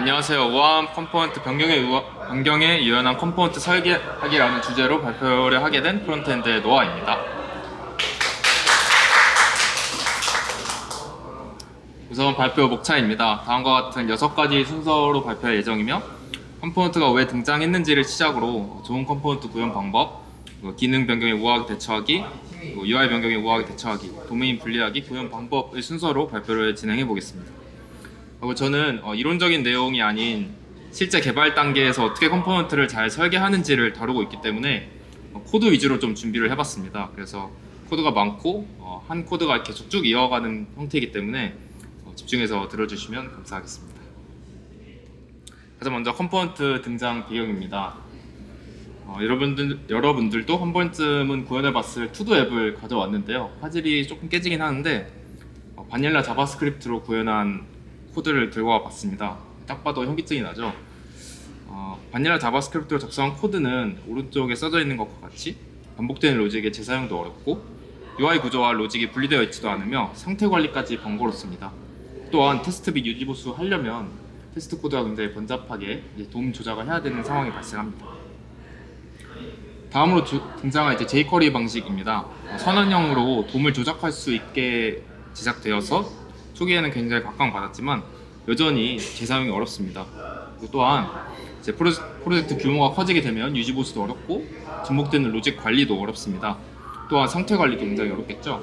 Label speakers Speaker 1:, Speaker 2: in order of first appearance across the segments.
Speaker 1: 안녕하세요. 우아함 컴포넌트 변경에 유연한 컴포넌트 설계하기라는 주제로 발표를 하게 된 프론트엔드의 노아입니다. 우선 발표 목차입니다. 다음과 같은 6가지 순서로 발표할 예정이며, 컴포넌트가 왜 등장했는지를 시작으로 좋은 컴포넌트 구현 방법, 기능 변경에 우아하게 대처하기, UI 변경에 우아하게 대처하기, 도메인 분리하기 구현 방법의 순서로 발표를 진행해 보겠습니다. 저는 이론적인 내용이 아닌 실제 개발 단계에서 어떻게 컴포넌트를 잘 설계하는지를 다루고 있기 때문에 코드 위주로 좀 준비를 해봤습니다. 그래서 코드가 많고 한 코드가 계속 쭉 이어가는 형태이기 때문에 집중해서 들어주시면 감사하겠습니다. 가장 먼저 컴포넌트 등장 배경입니다. 여러분들도 한 번쯤은 구현해봤을 투두 앱을 가져왔는데요. 화질이 조금 깨지긴 하는데 바닐라 자바스크립트로 구현한 코드를 들고 와봤습니다. 딱 봐도 현기증이 나죠. 바닐라 자바스크립트로 작성한 코드는 오른쪽에 써져 있는 것과 같이 반복되는 로직의 재사용도 어렵고 UI 구조와 로직이 분리되어 있지도 않으며 상태 관리까지 번거롭습니다. 또한 테스트 및 유지 보수 하려면 테스트 코드가 굉장히 번잡하게 도움 조작을 해야 되는 상황이 발생합니다. 다음으로 등장한 jQuery 방식입니다. 선언형으로 돔을 조작할 수 있게 제작되어서 초기에는 굉장히 각광받았지만 여전히 재사용이 어렵습니다. 또한 프로젝트 규모가 커지게 되면 유지 보수도 어렵고 접목되는 로직 관리도 어렵습니다. 또한 상태 관리도 굉장히 어렵겠죠.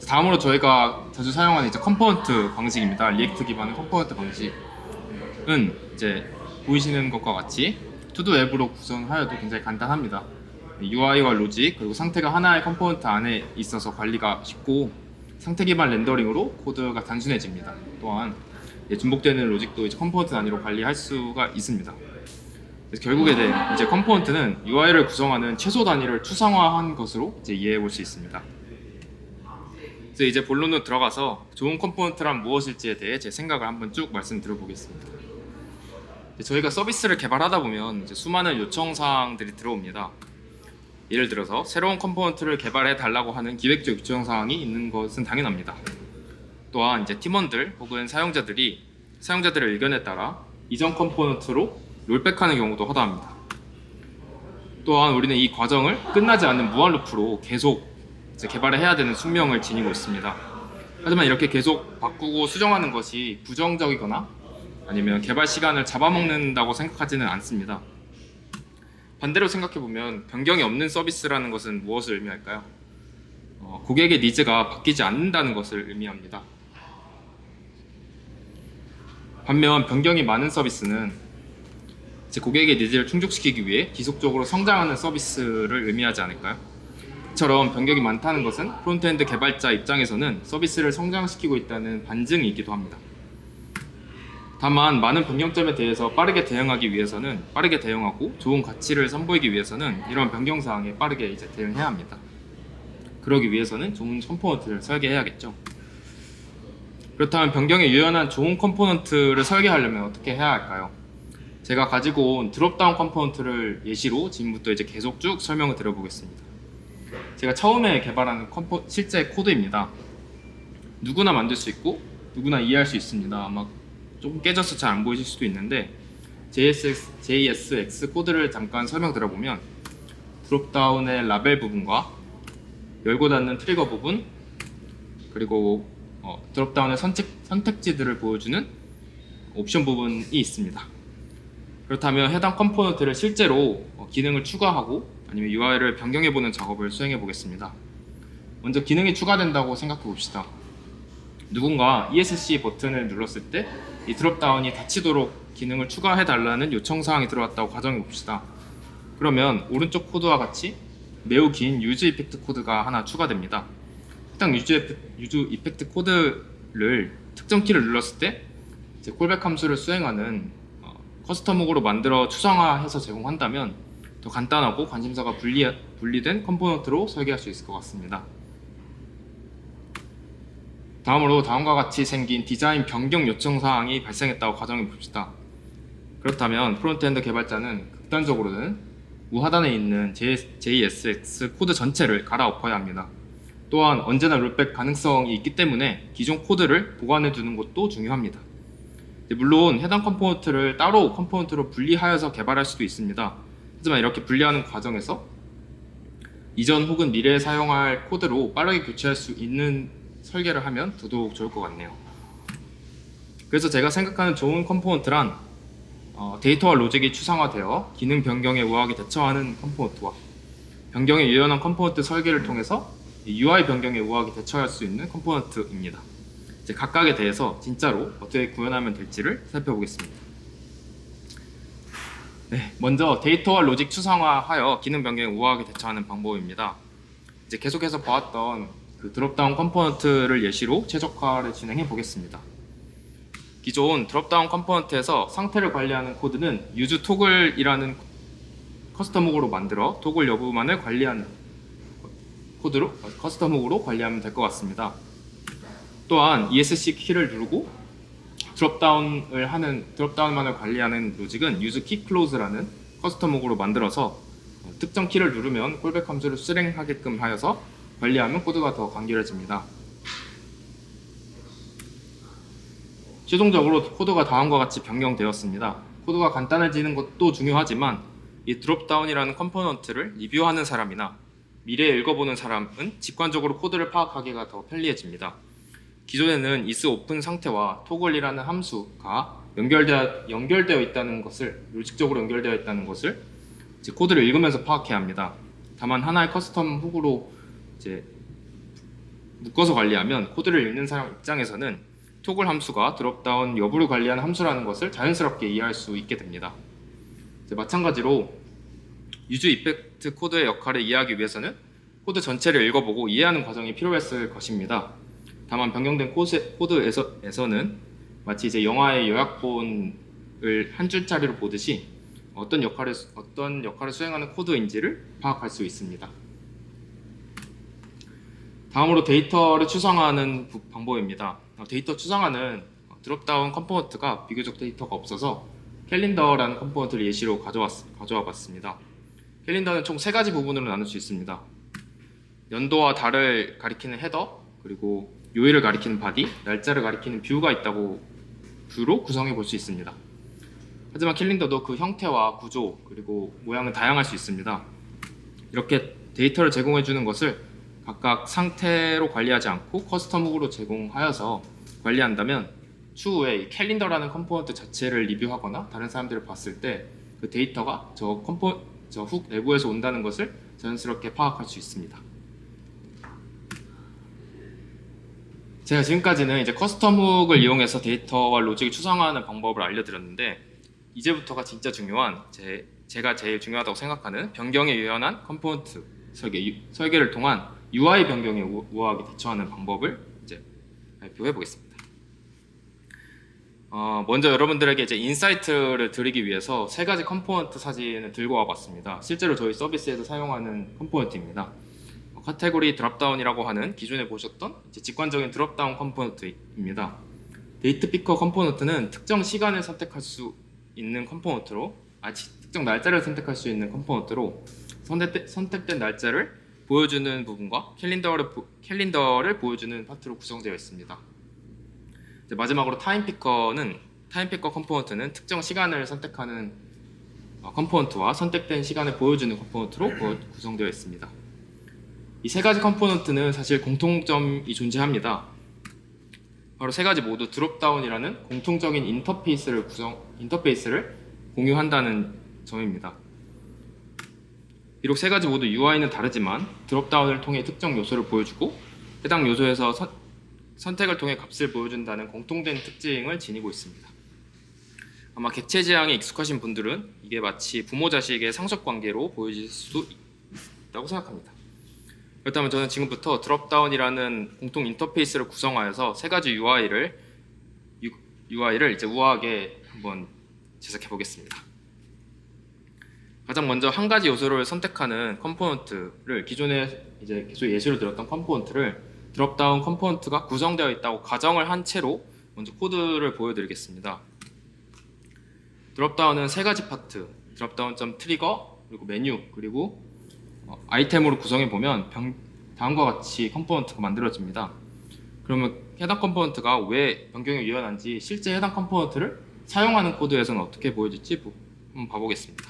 Speaker 1: 다음으로 저희가 자주 사용하는 컴포넌트 방식입니다. 리액트 기반의 컴포넌트 방식은 보이시는 것과 같이 투두 앱으로 구성하여도 굉장히 간단합니다. UI와 로직 그리고 상태가 하나의 컴포넌트 안에 있어서 관리가 쉽고 상태 기반 렌더링으로 코드가 단순해집니다. 또한 중복되는 로직도 컴포넌트 단위로 관리할 수가 있습니다. 그래서 결국에 컴포넌트는 UI를 구성하는 최소 단위를 추상화한 것으로 이해해 볼 수 있습니다. 그래서 이제 본론으로 들어가서 좋은 컴포넌트란 무엇일지에 대해 제 생각을 한번 쭉 말씀드려 보겠습니다. 저희가 서비스를 개발하다 보면 수많은 요청 사항들이 들어옵니다. 예를 들어서 새로운 컴포넌트를 개발해 달라고 하는 기획적 요청 사항이 있는 것은 당연합니다. 또한 팀원들 혹은 사용자들의 의견에 따라 이전 컴포넌트로 롤백하는 경우도 허다합니다. 또한 우리는 이 과정을 끝나지 않는 무한 루프로 계속 개발을 해야 되는 숙명을 지니고 있습니다. 하지만 이렇게 계속 바꾸고 수정하는 것이 부정적이거나 아니면 개발 시간을 잡아먹는다고 생각하지는 않습니다. 반대로 생각해보면 변경이 없는 서비스라는 것은 무엇을 의미할까요? 고객의 니즈가 바뀌지 않는다는 것을 의미합니다. 반면 변경이 많은 서비스는 고객의 니즈를 충족시키기 위해 지속적으로 성장하는 서비스를 의미하지 않을까요? 이처럼 변경이 많다는 것은 프론트엔드 개발자 입장에서는 서비스를 성장시키고 있다는 반증이기도 합니다. 다만 많은 변경점에 대해서 빠르게 대응하기 위해서는 빠르게 대응하고 좋은 가치를 선보이기 위해서는 이런 변경 사항에 빠르게 대응해야 합니다. 그러기 위해서는 좋은 컴포넌트를 설계해야겠죠. 그렇다면 변경에 유연한 좋은 컴포넌트를 설계하려면 어떻게 해야 할까요? 제가 가지고 온 드롭다운 컴포넌트를 예시로 지금부터 계속 쭉 설명을 드려보겠습니다. 제가 처음에 개발하는 실제 코드입니다. 누구나 만들 수 있고 누구나 이해할 수 있습니다. 아마 조금 깨져서 잘 안 보이실 수도 있는데 JSX 코드를 잠깐 설명드려보면 드롭다운의 라벨 부분과 열고 닫는 트리거 부분 그리고 드롭다운의 선택지들을 보여주는 옵션 부분이 있습니다. 그렇다면 해당 컴포넌트를 실제로 기능을 추가하고 아니면 UI를 변경해보는 작업을 수행해 보겠습니다. 먼저 기능이 추가된다고 생각해 봅시다. 누군가 ESC 버튼을 눌렀을 때 이 드롭다운이 닫히도록 기능을 추가해 달라는 요청 사항이 들어왔다고 가정해 봅시다. 그러면 오른쪽 코드와 같이 매우 긴 유즈 이펙트 코드가 하나 추가됩니다. 해당 유즈 이펙트 코드를 특정 키를 눌렀을 때 콜백 함수를 수행하는 커스텀 훅으로 만들어 추상화해서 제공한다면 더 간단하고 관심사가 분리된 컴포넌트로 설계할 수 있을 것 같습니다. 다음으로 다음과 같이 생긴 디자인 변경 요청 사항이 발생했다고 가정해 봅시다. 그렇다면 프론트엔드 개발자는 극단적으로는 우하단에 있는 JSX 코드 전체를 갈아엎어야 합니다. 또한 언제나 롤백 가능성이 있기 때문에 기존 코드를 보관해 두는 것도 중요합니다. 물론 해당 컴포넌트를 따로 컴포넌트로 분리하여서 개발할 수도 있습니다. 하지만 이렇게 분리하는 과정에서 이전 혹은 미래에 사용할 코드로 빠르게 교체할 수 있는 설계를 하면 더더욱 좋을 것 같네요. 그래서 제가 생각하는 좋은 컴포넌트란 데이터와 로직이 추상화되어 기능 변경에 우아하게 대처하는 컴포넌트와 변경에 유연한 컴포넌트 설계를 통해서 UI 변경에 우아하게 대처할 수 있는 컴포넌트입니다. 이제 각각에 대해서 진짜로 어떻게 구현하면 될지를 살펴보겠습니다. 네, 먼저 데이터와 로직 추상화하여 기능 변경에 우아하게 대처하는 방법입니다. 이제 계속해서 봐왔던 그 드롭다운 컴포넌트를 예시로 최적화를 진행해 보겠습니다. 기존 드롭다운 컴포넌트에서 상태를 관리하는 코드는 use toggle이라는 커스텀 훅으로 만들어 토글 여부만을 관리하는 코드로 커스텀 훅으로 관리하면 될 것 같습니다. 또한 ESC 키를 누르고 드롭다운만을 관리하는 로직은 use key close라는 커스텀 훅으로 만들어서 특정 키를 누르면 콜백 함수를 실행하게끔 하여서 관리하면 코드가 더 간결해집니다. 최종적으로 코드가 다음과 같이 변경되었습니다. 코드가 간단해지는 것도 중요하지만 이 드롭다운이라는 컴포넌트를 리뷰하는 사람이나 미래에 읽어보는 사람은 직관적으로 코드를 파악하기가 더 편리해집니다. 기존에는 isOpen 상태와 toggle이라는 함수가 연결되어 있다는 것을, 로직적으로 연결되어 있다는 것을 이제 코드를 읽으면서 파악해야 합니다. 다만 하나의 커스텀 훅으로 이제 묶어서 관리하면 코드를 읽는 사람 입장에서는 토글 함수가 드롭다운 여부를 관리하는 함수라는 것을 자연스럽게 이해할 수 있게 됩니다. 이제 마찬가지로 유즈 이펙트 코드의 역할을 이해하기 위해서는 코드 전체를 읽어보고 이해하는 과정이 필요했을 것입니다. 다만 변경된 코드에서는 마치 이제 영화의 요약본을 한 줄짜리로 보듯이 어떤 역할을 수행하는 코드인지를 파악할 수 있습니다. 다음으로 데이터를 추상화하는 방법입니다. 데이터 추상화는 드롭다운 컴포넌트가 비교적 데이터가 없어서 캘린더라는 컴포넌트를 예시로 가져와 봤습니다. 캘린더는 총 3가지 부분으로 나눌 수 있습니다. 연도와 달을 가리키는 헤더, 그리고 요일을 가리키는 바디, 날짜를 가리키는 뷰로 구성해 볼 수 있습니다. 하지만 캘린더도 그 형태와 구조, 그리고 모양은 다양할 수 있습니다. 이렇게 데이터를 제공해 주는 것을 각각 상태로 관리하지 않고 커스텀 훅으로 제공하여서 관리한다면 추후에 이 캘린더라는 컴포넌트 자체를 리뷰하거나 다른 사람들을 봤을 때 그 데이터가 저 훅 내부에서 온다는 것을 자연스럽게 파악할 수 있습니다. 제가 지금까지는 이제 커스텀 훅을 이용해서 데이터와 로직을 추상화하는 방법을 알려드렸는데 이제부터가 진짜 중요한 제가 제일 중요하다고 생각하는 변경에 유연한 컴포넌트 설계를 통한 UI 변경에 우아하게 대처하는 방법을 이제 발표해 보겠습니다. 먼저 여러분들에게 이제 인사이트를 드리기 위해서 3가지 컴포넌트 사진을 들고 와봤습니다. 실제로 저희 서비스에서 사용하는 컴포넌트입니다. 카테고리 드롭다운이라고 하는 기존에 보셨던 이제 직관적인 드롭다운 컴포넌트입니다. 데이트 피커 컴포넌트는 특정 시간을 선택할 수 있는 컴포넌트로, 특정 날짜를 선택할 수 있는 컴포넌트로 선택된 날짜를 보여주는 부분과 캘린더를 보여주는 파트로 구성되어 있습니다. 이제 마지막으로 타임 피커 컴포넌트는 특정 시간을 선택하는 컴포넌트와 선택된 시간을 보여주는 컴포넌트로 구성되어 있습니다. 이 3가지 컴포넌트는 사실 공통점이 존재합니다. 바로 3가지 모두 드롭다운이라는 공통적인 인터페이스를 공유한다는 점입니다. 비록 3가지 모두 UI는 다르지만 드롭다운을 통해 특정 요소를 보여주고 해당 요소에서 선택을 통해 값을 보여준다는 공통된 특징을 지니고 있습니다. 아마 객체 지향에 익숙하신 분들은 이게 마치 부모 자식의 상속 관계로 보여질 수도 있다고 생각합니다. 그렇다면 저는 지금부터 드롭다운이라는 공통 인터페이스를 구성하여서 3가지 UI를 이제 우아하게 한번 제작해 보겠습니다. 가장 먼저 한 가지 요소를 선택하는 컴포넌트를 기존에 이제 계속 예시로 들었던 컴포넌트를 드롭다운 컴포넌트가 구성되어 있다고 가정을 한 채로 먼저 코드를 보여드리겠습니다. 드롭다운은 3가지 파트, 드롭다운.트리거, 그리고 메뉴, 그리고 아이템으로 구성해 보면 다음과 같이 컴포넌트가 만들어집니다. 그러면 해당 컴포넌트가 왜 변경이 유연한지 실제 해당 컴포넌트를 사용하는 코드에서는 어떻게 보여질지 한번 봐보겠습니다.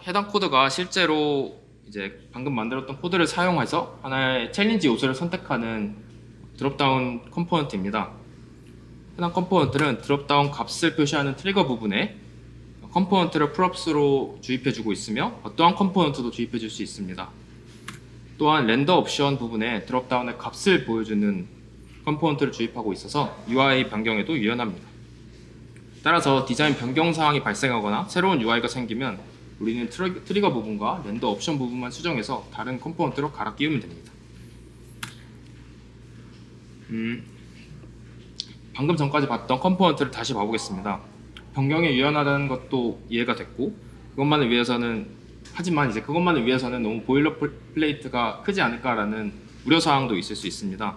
Speaker 1: 해당 코드가 실제로 이제 방금 만들었던 코드를 사용해서 하나의 챌린지 요소를 선택하는 드롭다운 컴포넌트입니다. 해당 컴포넌트는 드롭다운 값을 표시하는 트리거 부분에 컴포넌트를 props로 주입해주고 있으며 어떠한 컴포넌트도 주입해줄 수 있습니다. 또한 렌더 옵션 부분에 드롭다운의 값을 보여주는 컴포넌트를 주입하고 있어서 UI 변경에도 유연합니다. 따라서 디자인 변경 사항이 발생하거나 새로운 UI가 생기면 우리는 트리거 부분과 렌더 옵션 부분만 수정해서 다른 컴포넌트로 갈아 끼우면 됩니다. 방금 전까지 봤던 컴포넌트를 다시 봐보겠습니다. 변경에 유연하다는 것도 이해가 됐고 그것만을 위해서는 너무 보일러플레이트가 크지 않을까라는 우려사항도 있을 수 있습니다.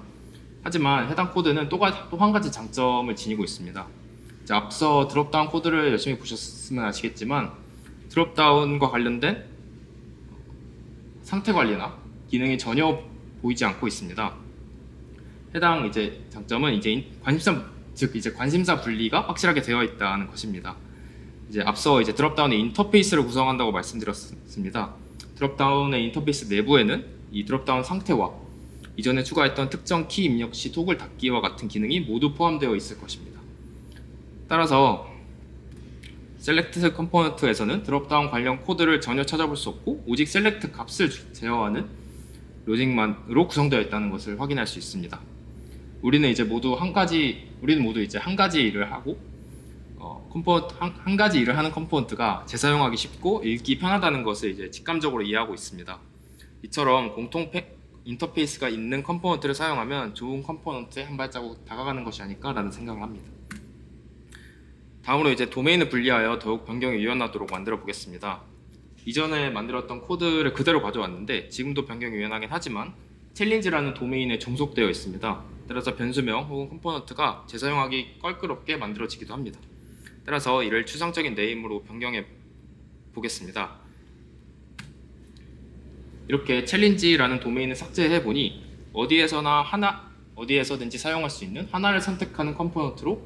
Speaker 1: 하지만 해당 코드는 또 한 가지 장점을 지니고 있습니다. 이제 앞서 드롭다운 코드를 열심히 보셨으면 아시겠지만 드롭다운과 관련된 상태 관리나 기능이 전혀 보이지 않고 있습니다. 해당 장점은 관심사 분리가 확실하게 되어 있다는 것입니다. 앞서 드롭다운의 인터페이스를 구성한다고 말씀드렸습니다. 드롭다운의 인터페이스 내부에는 이 드롭다운 상태와 이전에 추가했던 특정 키 입력 시 토글 닫기와 같은 기능이 모두 포함되어 있을 것입니다. 따라서 셀렉트 컴포넌트에서는 드롭다운 관련 코드를 전혀 찾아볼 수 없고 오직 셀렉트 값을 제어하는 로직만으로 구성되어 있다는 것을 확인할 수 있습니다. 우리는 모두 한 가지 일을 하고 한 가지 일을 하는 컴포넌트가 재사용하기 쉽고 읽기 편하다는 것을 직감적으로 이해하고 있습니다. 이처럼 공통 인터페이스가 있는 컴포넌트를 사용하면 좋은 컴포넌트에 한 발자국 다가가는 것이 아닐까라는 생각을 합니다. 다음으로 도메인을 분리하여 더욱 변경이 유연하도록 만들어 보겠습니다. 이전에 만들었던 코드를 그대로 가져왔는데 지금도 변경이 유연하긴 하지만 챌린지라는 도메인에 종속되어 있습니다. 따라서 변수명 혹은 컴포넌트가 재사용하기 껄끄럽게 만들어지기도 합니다. 따라서 이를 추상적인 네임으로 변경해 보겠습니다. 이렇게 챌린지라는 도메인을 삭제해 보니 어디에서든지 사용할 수 있는 하나를 선택하는 컴포넌트로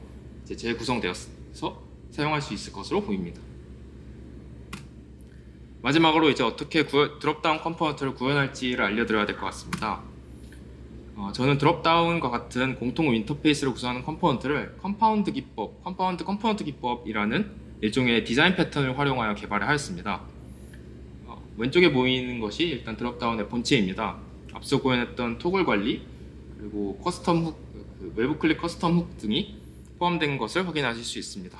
Speaker 1: 재구성되어서 사용할 수 있을 것으로 보입니다. 마지막으로 어떻게 드롭다운 컴포넌트를 구현할지를 알려드려야 될 것 같습니다. 저는 드롭다운과 같은 공통 인터페이스를 구성하는 컴포넌트를 컴파운드 컴포넌트 기법이라는 일종의 디자인 패턴을 활용하여 개발을 하였습니다. 왼쪽에 보이는 것이 일단 드롭다운의 본체입니다. 앞서 구현했던 토글 관리, 그리고 커스텀 훅, 외부 클릭 커스텀 훅 등이 포함된 것을 확인하실 수 있습니다.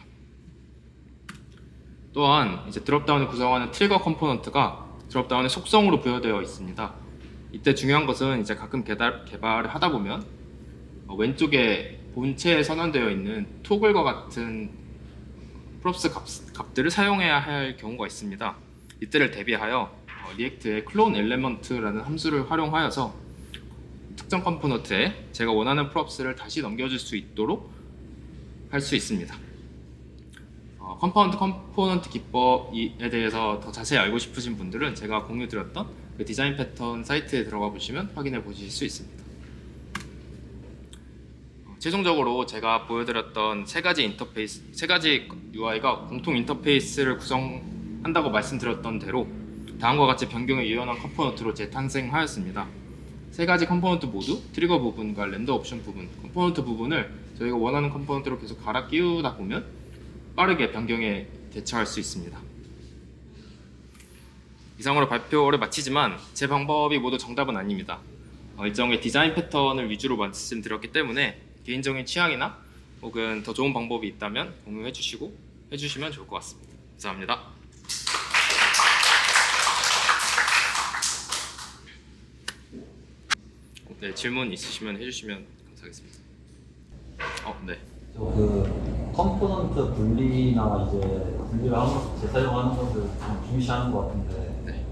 Speaker 1: 또한 드롭다운을 구성하는 트리거 컴포넌트가 드롭다운의 속성으로 부여되어 있습니다. 이때 중요한 것은 가끔 개발을 하다 보면 왼쪽에 본체에 선언되어 있는 토글과 같은 프롭스 값들을 사용해야 할 경우가 있습니다. 이때를 대비하여 리액트의 클론 엘레먼트라는 함수를 활용하여서 특정 컴포넌트에 제가 원하는 프롭스를 다시 넘겨줄 수 있도록 할 수 있습니다. 컴포넌트 기법에 대해서 더 자세히 알고 싶으신 분들은 제가 공유드렸던 그 디자인 패턴 사이트에 들어가 보시면 확인해 보실 수 있습니다. 최종적으로 제가 보여드렸던 세 가지 UI가 공통 인터페이스를 구성한다고 말씀드렸던 대로 다음과 같이 변경에 유연한 컴포넌트로 재탄생하였습니다. 세 가지 컴포넌트 모두 트리거 부분과 렌더 옵션 부분, 컴포넌트 부분을 저희가 원하는 컴포넌트로 계속 갈아 끼우다 보면 빠르게 변경에 대처할 수 있습니다. 이상으로 발표를 마치지만 제 방법이 모두 정답은 아닙니다. 일정의 디자인 패턴을 위주로 말씀드렸기 때문에 개인적인 취향이나 혹은 더 좋은 방법이 있다면 공유해 주시면 좋을 것 같습니다. 감사합니다. 네, 질문 있으시면 해주시면 감사하겠습니다. 네.
Speaker 2: 그 컴포넌트 분리나 분리를 하면서 재사용하는 것을 좀 중시하는 것 같은데
Speaker 1: 네.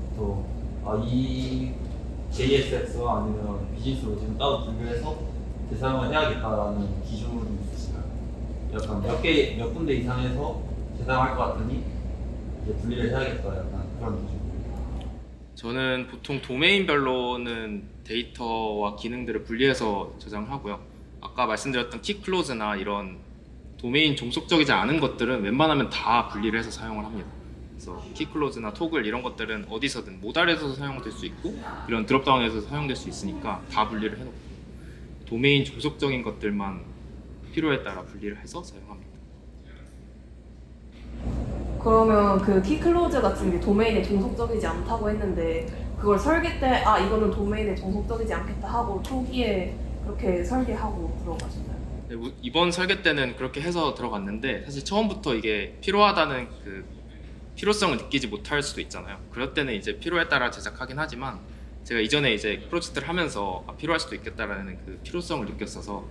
Speaker 2: 이 JSX가 아니면 비즈니스로 지금 따로 분리를 해서 재사용을 해야겠다라는 기준이 있으신가요? 약간 몇 군데 이상에서 재사용할 것 같으니 이제 분리를 해야겠다 약간 그런 기준.
Speaker 1: 저는 보통 도메인별로는 데이터와 기능들을 분리해서 저장하고요. 아까 말씀드렸던 키클로즈나 이런 도메인 종속적이지 않은 것들은 웬만하면 다 분리를 해서 사용을 합니다. 그래서 키클로즈나 토글 이런 것들은 어디서든 모달에서도 사용될 수 있고 이런 드롭다운에서 사용될 수 있으니까 다 분리를 해놓고 도메인 종속적인 것들만 필요에 따라 분리를 해서 사용합니다.
Speaker 3: 그러면 그 키클로즈 같은 게 도메인에 종속적이지 않다고 했는데 그걸 설계 때 아 이거는 도메인에 종속적이지 않겠다 하고 초기에 그렇게 설계하고 들어가셨나요?
Speaker 1: 네, 이번 설계 때는 그렇게 해서 들어갔는데 사실 처음부터 이게 필요하다는 그 필요성을 느끼지 못할 수도 있잖아요. 그럴 때는 이제 필요에 따라 제작하긴 하지만 제가 이전에 이제 프로젝트를 하면서 필요할 수도 있겠다라는 그 필요성을 느꼈어서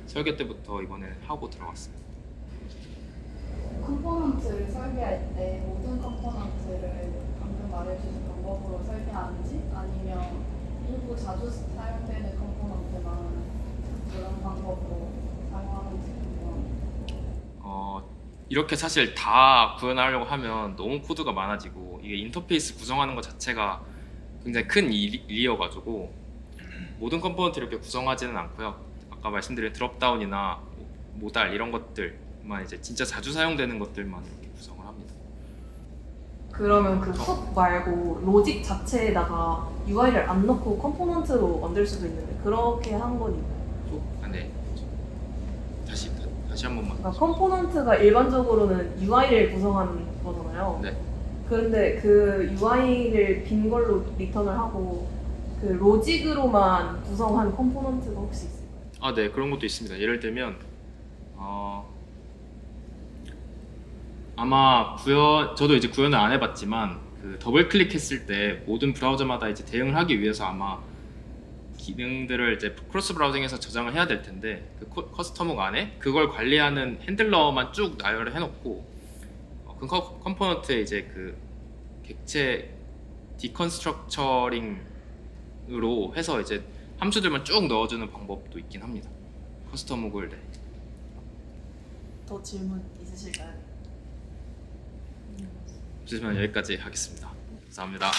Speaker 1: 설계 때부터 이번에 하고 들어갔습니다.
Speaker 4: 컴포넌트를 설계할 때 모든 컴포넌트를 방금 말해주신 방법으로 설계하는지 아니면 일부 자주 사용되는 컴포넌트만 그런 방법으로 사용하는지 궁금합니다.
Speaker 1: 이렇게 사실 다 구현하려고 하면 너무 코드가 많아지고 이게 인터페이스 구성하는 것 자체가 굉장히 큰 일이어가지고 모든 컴포넌트 이렇게 구성하지는 않고요. 아까 말씀드린 드롭다운이나 모달 이런 것들만 이제 진짜 자주 사용되는 것들만 이렇게 구성을 합니다.
Speaker 3: 그러면 그 훅 말고 로직 자체에다가 UI를 안 넣고 컴포넌트로 만들 수도 있는데 그렇게 한 건 있나요?
Speaker 1: 네. 다시 한 번만.
Speaker 3: 그러니까 컴포넌트가 일반적으로는 UI를 구성하는 거잖아요.
Speaker 1: 네.
Speaker 3: 그런데 그 UI를 빈 걸로 리턴을 하고 그 로직으로만 구성한 컴포넌트가 혹시 있을까요?
Speaker 1: 네, 그런 것도 있습니다. 예를 들면 아마 저도 이제 구현을 안 해봤지만 그 더블 클릭했을 때 모든 브라우저마다 이제 대응을 하기 위해서 아마 기능들을 이제 크로스 브라우징에서 저장을 해야 될 텐데 그 커스텀 안에 그걸 관리하는 핸들러만 쭉 나열을 해놓고 그 컴포넌트에 이제 그 객체 디컨스트럭처링으로 해서 이제 함수들만 쭉 넣어주는 방법도 있긴 합니다. 커스텀 훅을
Speaker 3: 더 질문 있으실까요?
Speaker 1: 없으시면 여기까지 하겠습니다. 감사합니다.